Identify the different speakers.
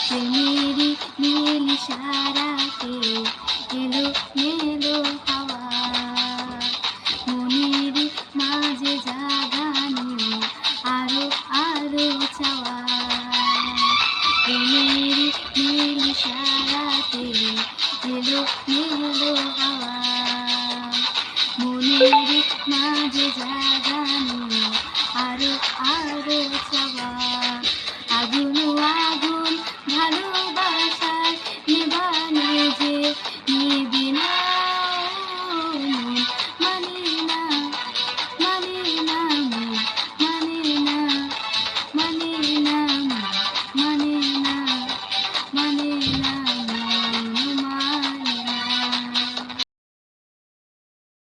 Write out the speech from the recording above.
Speaker 1: প্রেমেরই নীল ইশারাতে এলো মেলো হাওয়া, মনের মাঝে জাগানো আরো আরো চাওয়া। প্রেমেরই নীল ইশারাতে এলো মেলো হাওয়া, মনের মাঝে জাগানো আরো আরো চাওয়া। আগুন আগুন ভালোবাসা